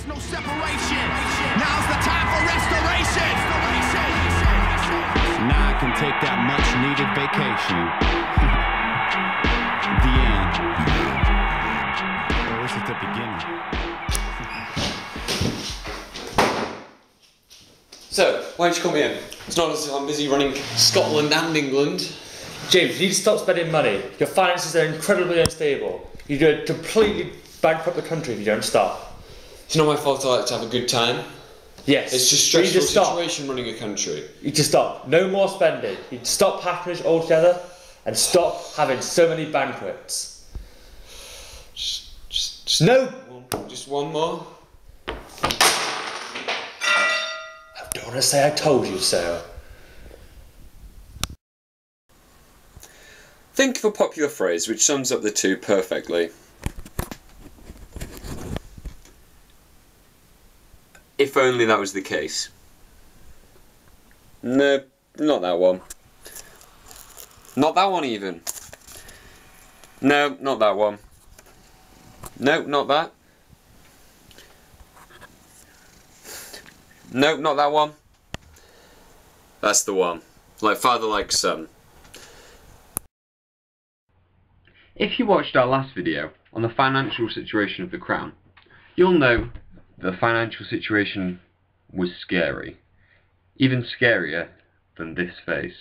there's no separation. Now's the time for restoration. Now I can take that much needed vacation. The end. Or is it the beginning? So, why did you come here? It's not as if I'm busy running Scotland and England. James, you need to stop spending money. Your finances are incredibly unstable. You're going to completely bankrupt the country if you don't stop. It's not my fault I like to have a good time. Yes. It's just you need to stressful stop. situation running a country. You need to stop. No more spending. You need to stop patronage altogether and stop having so many banquets. Just No! Just one more. I don't want to say I told you so. Think of a popular phrase which sums up the two perfectly. If only that was the case. No, not that one. Not that one even. No, not that one. No, not that. No, not that one. That's the one. Like father, like son. If you watched our last video on the financial situation of the Crown, you'll know the financial situation was scary. Even scarier than this face.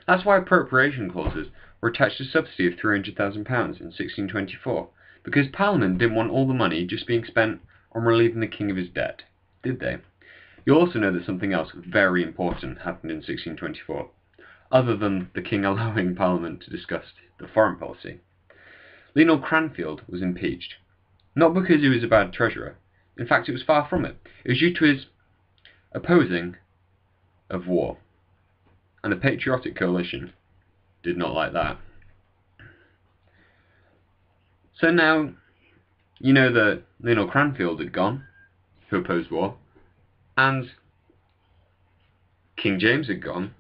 That's why appropriation clauses were attached to a subsidy of £300,000 in 1624, because Parliament didn't want all the money just being spent on relieving the king of his debt, did they? You also know that something else very important happened in 1624, other than the king allowing Parliament to discuss the foreign policy. Lionel Cranfield was impeached, not because he was a bad treasurer. In fact, it was far from it. It was due to his opposing of war, and the Patriotic Coalition did not like that. So now, you know that Lionel Cranfield had gone, who opposed war, and King James had gone.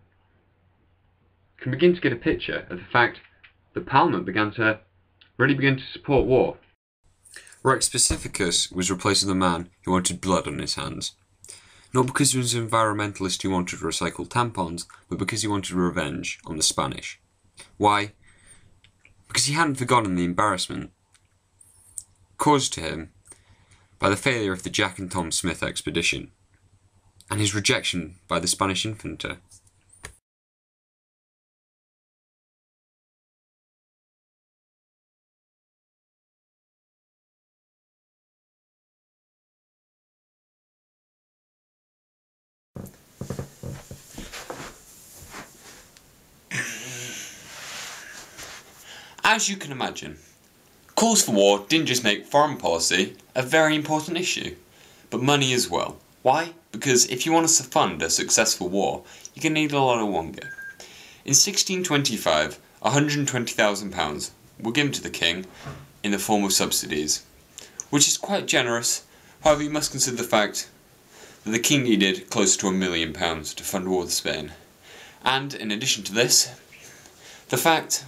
You can begin to get a picture of the fact that Parliament really began to support war. Rex Pacificus was replaced with a man who wanted blood on his hands. Not because he was an environmentalist who wanted to recycle tampons, but because he wanted revenge on the Spanish. Why? Because he hadn't forgotten the embarrassment caused to him by the failure of the Jack and Tom Smith expedition, and his rejection by the Spanish Infanta. As you can imagine, calls for war didn't just make foreign policy a very important issue, but money as well. Why? Because if you want to fund a successful war, you're going to need a lot of wonga. In 1625, £120,000 were given to the king in the form of subsidies, which is quite generous. However, you must consider the fact that the king needed close to £1 million to fund war with Spain. And in addition to this, the fact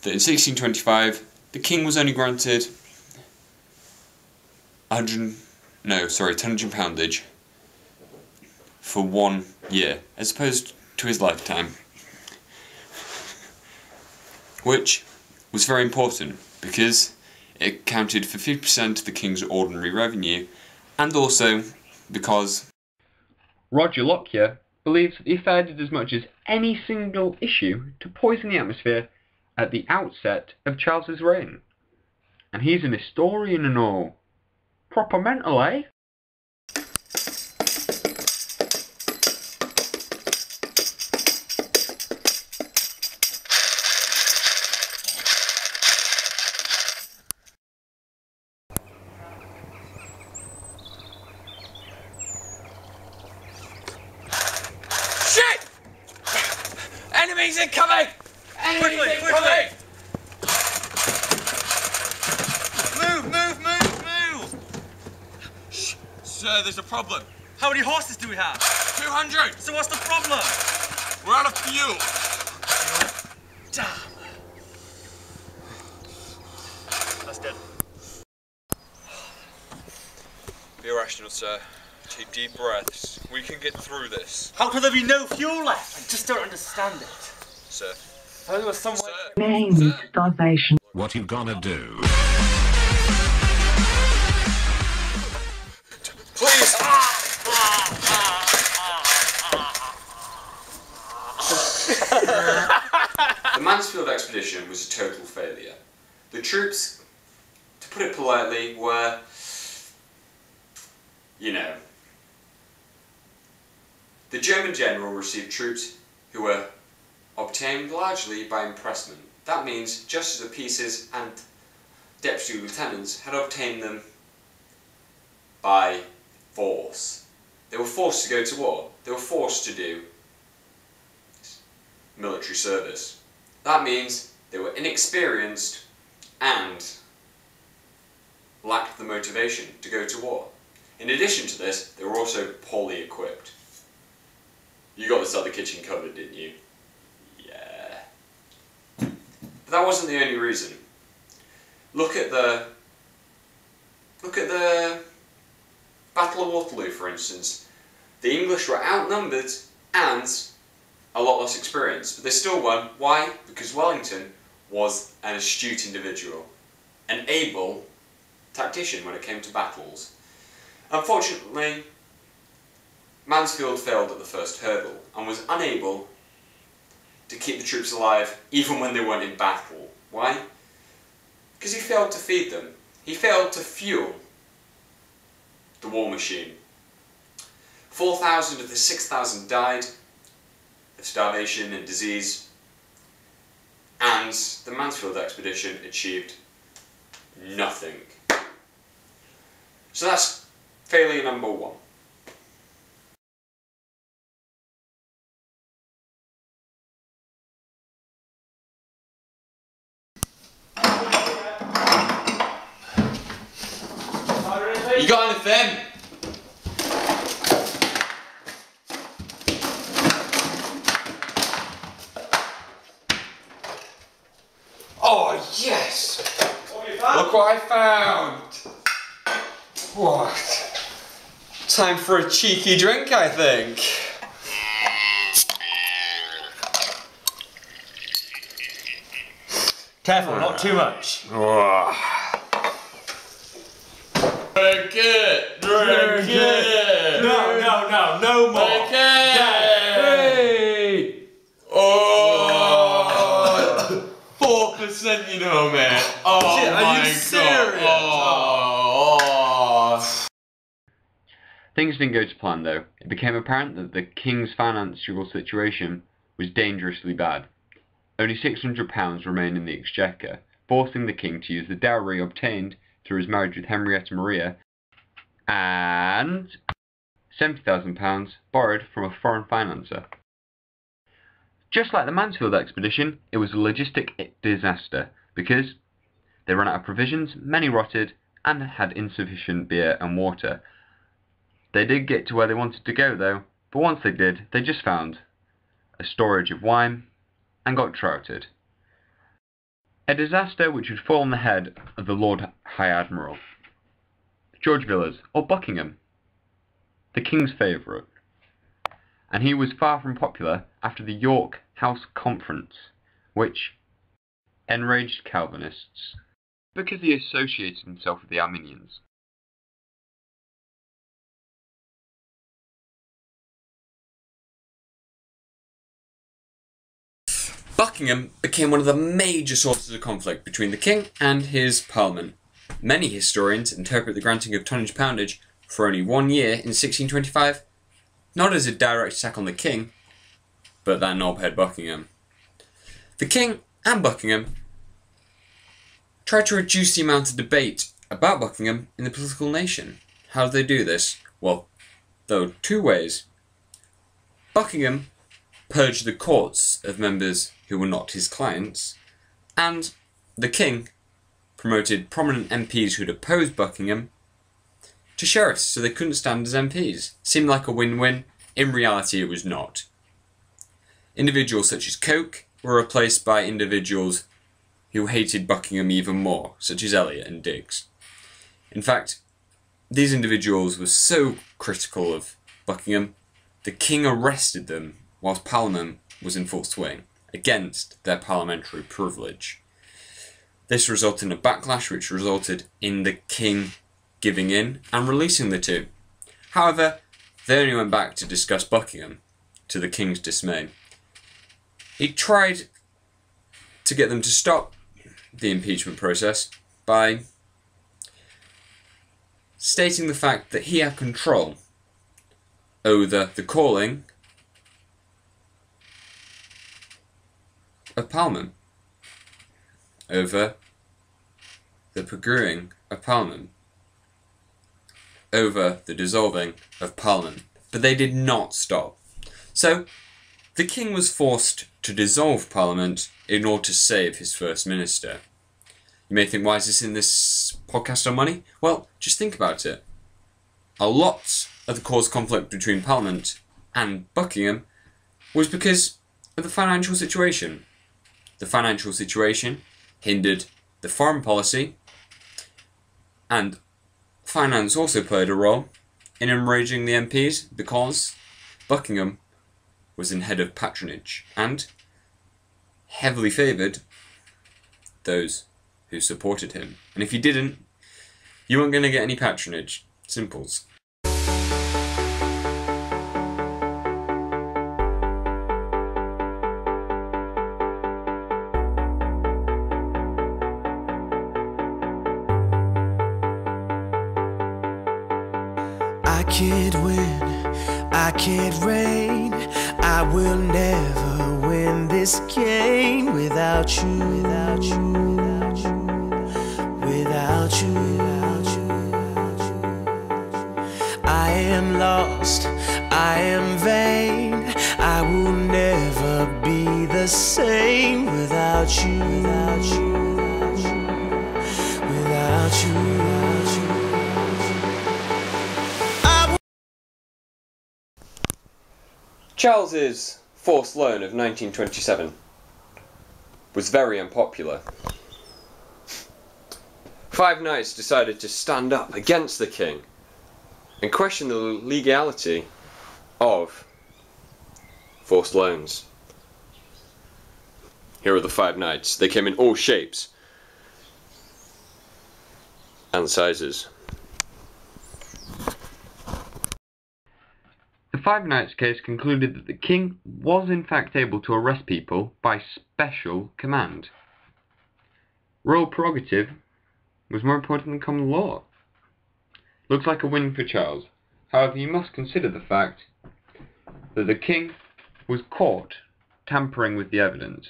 that in 1625 the king was only granted £10 for 1 year, as opposed to his lifetime, which was very important because it accounted for 50% of the king's ordinary revenue, and also because Roger Lockyer believes that the affair did as much as any single issue to poison the atmosphere at the outset of Charles's reign. And he's an historian and all. Proper mental, eh? Shit! Enemies incoming! Enemies incoming! Move! Shh! Sir, there's a problem. How many horses do we have? 200! So what's the problem? We're out of fuel. Damn. bastard. Be rational, sir. Take deep breaths. We can get through this. How could there be no fuel left? I just don't understand it. Sir. I thought there was some way. Main starvation. What you gonna do? Please! The Mansfield expedition was a total failure. The troops, to put it politely, were, you know. The German general received troops who were obtained largely by impressment. That means justice of peaces and deputy lieutenants had obtained them by force. They were forced to go to war. They were forced to do military service. That means they were inexperienced and lacked the motivation to go to war. In addition to this, they were also poorly equipped. You got this other kitchen covered, didn't you? Yeah. But that wasn't the only reason. Look at the Battle of Waterloo, for instance. The English were outnumbered and a lot less experienced, but they still won. Why? Because Wellington was an astute individual, an able tactician when it came to battles. Unfortunately, Mansfield failed at the first hurdle and was unable to keep the troops alive even when they weren't in battle. Why? Because he failed to feed them. He failed to fuel the war machine. 4,000 of the 6,000 died of starvation and disease, and the Mansfield expedition achieved nothing. So that's failure number one. You got anything? Oh yes! Look what I found! What? Time for a cheeky drink, I think. Careful, not too much. Drink it! Drink it! No more. Drink it! Oh! 4%, you know, man. Oh, Shit, are you serious? Oh. Things didn't go to plan though. It became apparent that the king's financial situation was dangerously bad. Only £600 remained in the exchequer, forcing the king to use the dowry obtained through his marriage with Henrietta Maria and £70,000 borrowed from a foreign financer. Just like the Mansfield expedition, it was a logistic disaster because they ran out of provisions, many rotted, and had insufficient beer and water. They did get to where they wanted to go though, but once they did, they just found a storage of wine and got trouted. A disaster which would fall on the head of the Lord High Admiral, George Villiers, or Buckingham, the King's favourite. And he was far from popular after the York House Conference, which enraged Calvinists, because he associated himself with the Arminians. Buckingham became one of the major sources of conflict between the king and his parliament. Many historians interpret the granting of tonnage poundage for only 1 year in 1625 not as a direct attack on the king, but that knobhead Buckingham. The king and Buckingham tried to reduce the amount of debate about Buckingham in the political nation. How did they do this? Well, there were two ways. Buckingham purged the courts of members who were not his clients, and the king promoted prominent MPs who'd opposed Buckingham to sheriffs so they couldn't stand as MPs. Seemed like a win-win. In reality, it was not. Individuals such as Coke were replaced by individuals who hated Buckingham even more, such as Eliot and Digges. In fact, these individuals were so critical of Buckingham, the king arrested them whilst Parliament was in full swing, against their parliamentary privilege. This resulted in a backlash which resulted in the king giving in and releasing the two. However, they only went back to discuss Buckingham, to the king's dismay. He tried to get them to stop the impeachment process by stating the fact that he had control over the calling of Parliament, over the proroguing of Parliament, over the dissolving of Parliament. But they did not stop. So, the king was forced to dissolve Parliament in order to save his First Minister. You may think, why is this in this podcast on money? Well, just think about it. A lot of the cause conflict between Parliament and Buckingham was because of the financial situation. The financial situation hindered the foreign policy, and finance also played a role in enraging the MPs because Buckingham was in head of patronage and heavily favoured those who supported him. And if you didn't, you weren't going to get any patronage. Simples. I can't win, I can't reign, I will never win this game without you, without you, without you, without you, without you. I am lost, I am vain, I will never be the same without you, without you, without you, without you, without you. Charles's forced loan of 1927 was very unpopular. 5 knights decided to stand up against the king and question the legality of forced loans. Here are the 5 knights. They came in all shapes and sizes. The 5 Knights case concluded that the king was in fact able to arrest people by special command. Royal prerogative was more important than common law. Looks like a win for Charles. However, you must consider the fact that the king was caught tampering with the evidence,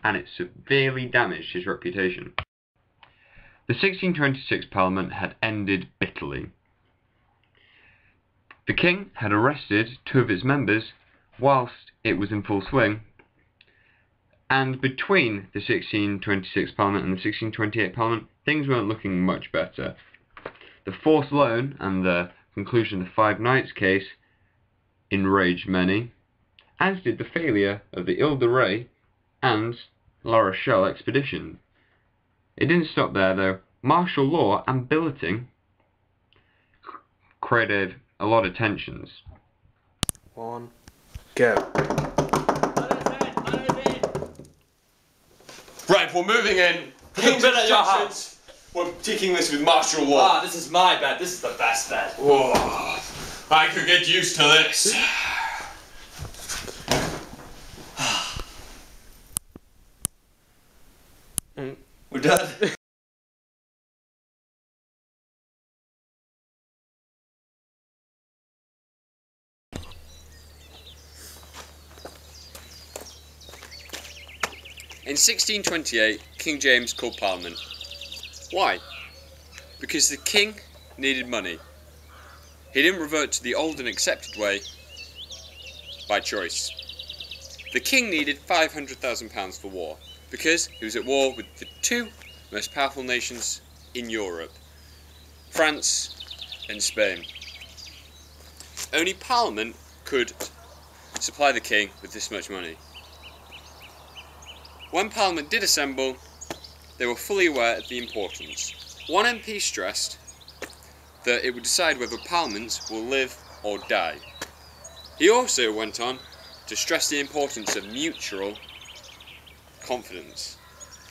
and it severely damaged his reputation. The 1626 Parliament had ended bitterly. The king had arrested 2 of its members whilst it was in full swing, and between the 1626 Parliament and the 1628 Parliament, things weren't looking much better. The forced loan and the conclusion of the 5 Knights case enraged many, as did the failure of the Ile-de-Ré and La Rochelle expedition. It didn't stop there though. Martial law and billeting created a lot of tensions. 1, go. Right, we're moving in. King's been at your house. We're taking this with martial law. Ah, this is my bed. This is the best bed. Whoa. I could get used to this. We're done. In 1628, King James called Parliament. Why? Because the king needed money. He didn't revert to the old and accepted way by choice. The king needed £500,000 for war, because he was at war with the 2 most powerful nations in Europe, France and Spain. Only Parliament could supply the king with this much money. When Parliament did assemble, they were fully aware of the importance. One MP stressed that it would decide whether Parliament will live or die. He also went on to stress the importance of mutual confidence,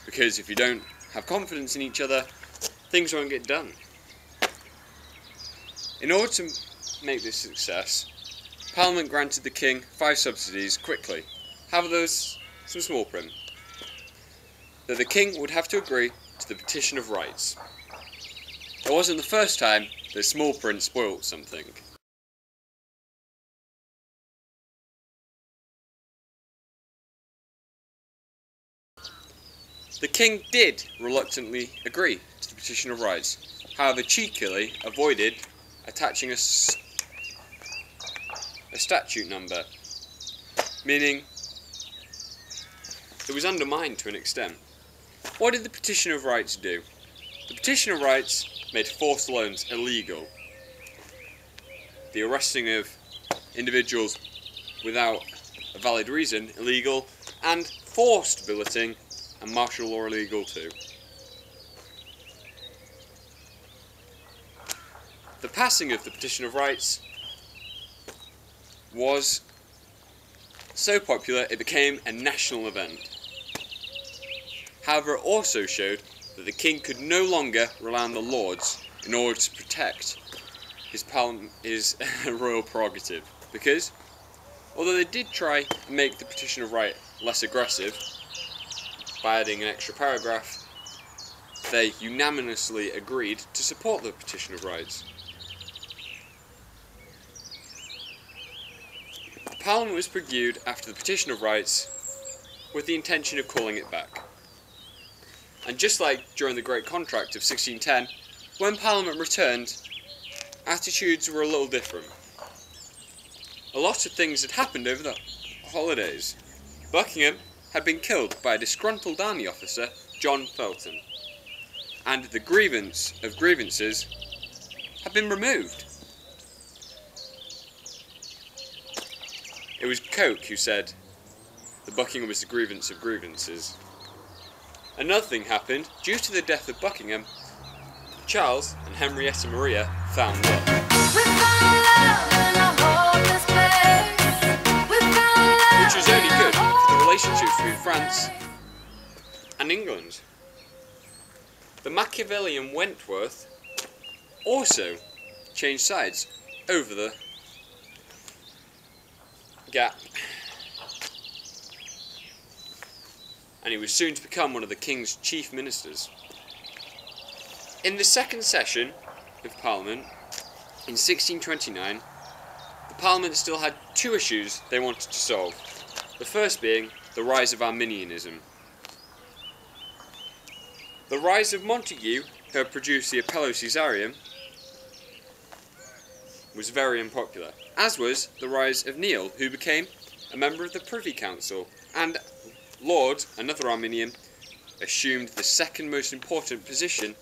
because if you don't have confidence in each other, things won't get done. In order to make this a success, Parliament granted the King 5 subsidies quickly. However, there was some small print that the King would have to agree to the Petition of Rights. It wasn't the first time that small print spoilt something. The King did reluctantly agree to the Petition of Rights, however cheekily avoided attaching a statute number, meaning it was undermined to an extent. What did the Petition of Rights do? The Petition of Rights made forced loans illegal, the arresting of individuals without a valid reason illegal, and forced billeting and martial law illegal too. The passing of the Petition of Rights was so popular it became a national event. However, it also showed that the King could no longer rely on the Lords in order to protect his royal prerogative, because although they did try to make the Petition of Right less aggressive by adding an extra paragraph, they unanimously agreed to support the Petition of Rights. Parliament was prorogued after the Petition of Rights with the intention of calling it back. And just like during the Great Contract of 1610, when Parliament returned, attitudes were a little different. A lot of things had happened over the holidays. Buckingham had been killed by a disgruntled army officer, John Felton, and the grievance of grievances had been removed. It was Coke who said that Buckingham was the grievance of grievances. Another thing happened. Due to the death of Buckingham, Charles and Henrietta Maria found love. Which was only good for the relationships between France and England. The Machiavellian Wentworth also changed sides over the gap, and he was soon to become one of the King's chief ministers. In the second session of Parliament, in 1629, the Parliament still had 2 issues they wanted to solve. The first being the rise of Arminianism. The rise of Montague, who had produced the Appello Caesarium, was very unpopular, as was the rise of Neil, who became a member of the Privy Council, and Laud, another Arminian, assumed the second most important position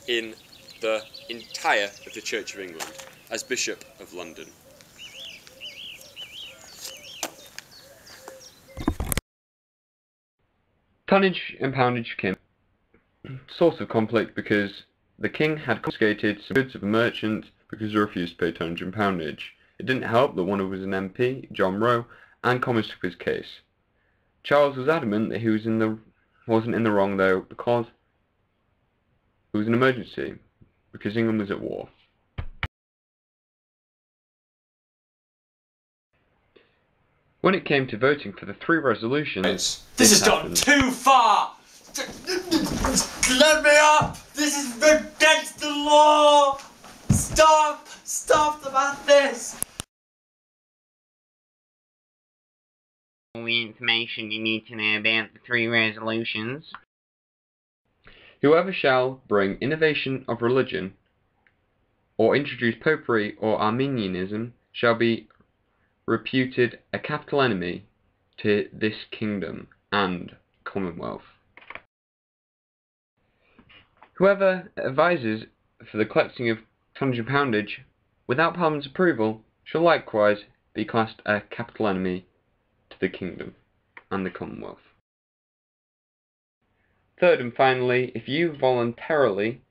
in the entire of the Church of England, as Bishop of London. Tonnage and poundage came source of conflict because the King had confiscated some goods of a merchant because he refused to pay tonnage and poundage. It didn't help that one of them was an MP, John Roe, and Commons took his case. Charles was adamant that he wasn't in the wrong though, because it was an emergency, because England was at war. When it came to voting for the 3 resolutions, This has gone too far! Let me up! This is against the law! Stop! Stop about this! All the information you need to know about the 3 resolutions. Whoever shall bring innovation of religion, or introduce popery or Arminianism, shall be reputed a capital enemy to this kingdom and Commonwealth. Whoever advises for the collecting of tonnage and poundage without Parliament's approval shall likewise be classed a capital enemy to the kingdom and the Commonwealth. third and finally, if you voluntarily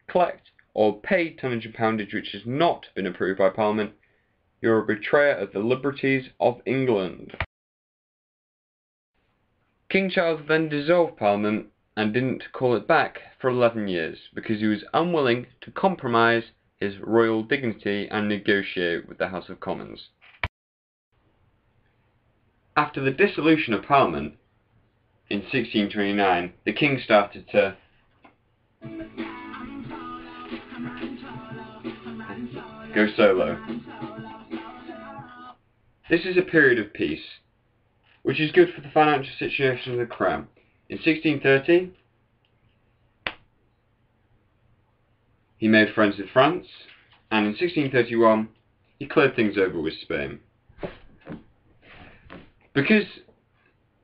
collect or pay tonnage and poundage which has not been approved by Parliament, you're a betrayer of the liberties of England. King Charles then dissolved Parliament and didn't call it back for 11 years because he was unwilling to compromise his royal dignity and negotiate with the House of Commons. After the dissolution of Parliament in 1629, the king started to go solo. This is a period of peace, which is good for the financial situation of the crown. In 1630, he made friends with France, and in 1631, he cleared things over with Spain. Because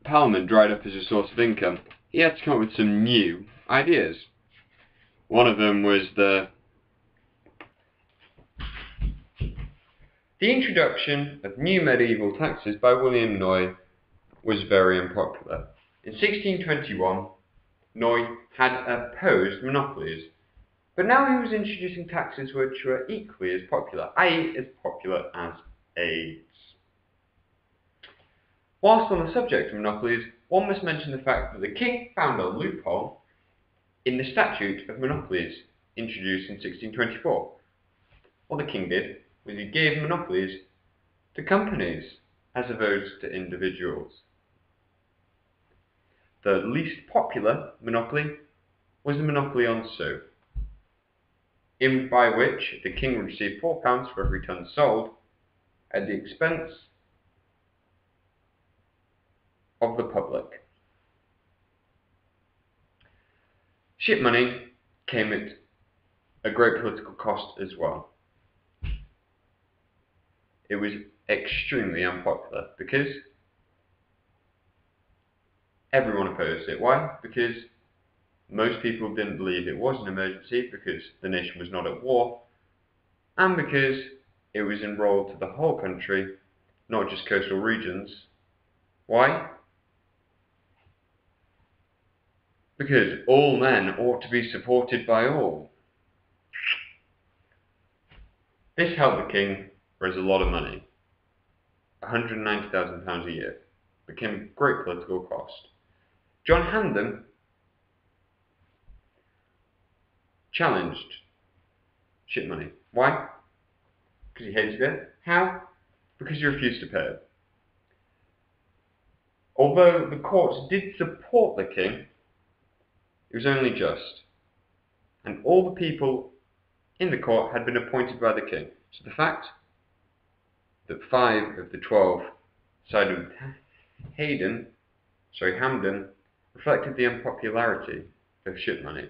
Parliament dried up as a source of income, he had to come up with some new ideas. One of them was the introduction of new medieval taxes by William Noy was very unpopular. In 1621, Noy had opposed monopolies, but now he was introducing taxes which were equally as popular, i.e. as popular as AIDS. Whilst on the subject of monopolies, one must mention the fact that the king found a loophole in the Statute of Monopolies introduced in 1624. What the king did was he gave monopolies to companies as opposed to individuals. The least popular monopoly was the monopoly on soap, by which the king would receive £4 for every ton sold at the expense of the public. Ship money came at a great political cost as well. It was extremely unpopular because everyone opposed it. Why? Because most people didn't believe it was an emergency because the nation was not at war, and because it was enrolled to the whole country, not just coastal regions. Why? Because all men ought to be supported by all. This helped the king raise a lot of money, £190,000 a year, became a great political cost. John Hampden challenged ship money. Why? Because he hated it. How? Because he refused to pay it. Although the courts did support the king, it was only just, and all the people in the court had been appointed by the king. So the fact that 5 of the 12 sided with Hampden reflected the unpopularity of ship money.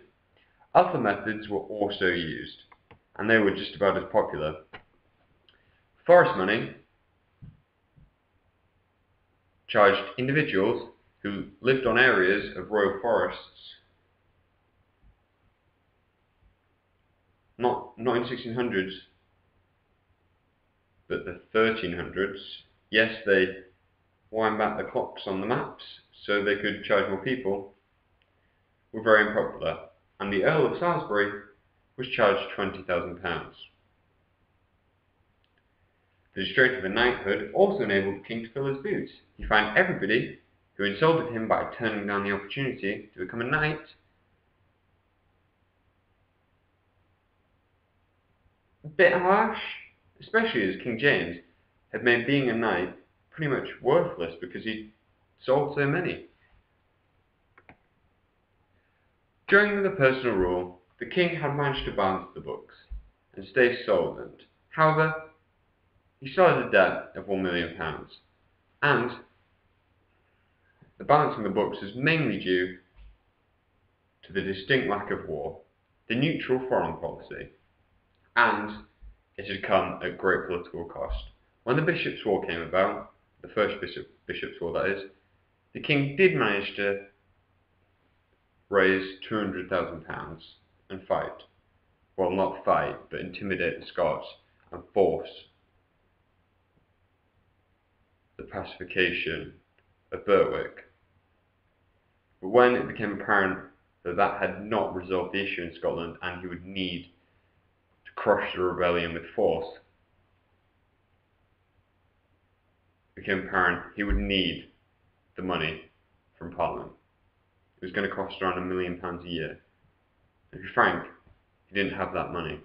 Other methods were also used, and they were just about as popular. Forest money charged individuals who lived on areas of royal forests, not in 1600s, but the 1300s. Yes, they wind back the clocks on the maps so they could charge more people, were very unpopular, and the Earl of Salisbury was charged £20,000. The restraint of a knighthood also enabled the king to fill his boots. He fined everybody who insulted him by turning down the opportunity to become a knight. A bit harsh, especially as King James had made being a knight pretty much worthless because he sold so many. During the personal rule, the king had managed to balance the books and stay solvent. However, he still had a debt of £1 million, and the balancing the books is mainly due to the distinct lack of war, the neutral foreign policy, and it had come at great political cost. When the Bishops' War came about, the first Bishops' War that is, the king did manage to raise £200,000 and fight. Well, not fight, but intimidate the Scots and force the pacification of Berwick. But when it became apparent that had not resolved the issue in Scotland, and he would need to crush the rebellion with force. It became apparent he would need the money from Parliament. It was going to cost around £1 million a year. And to be frank, he didn't have that money.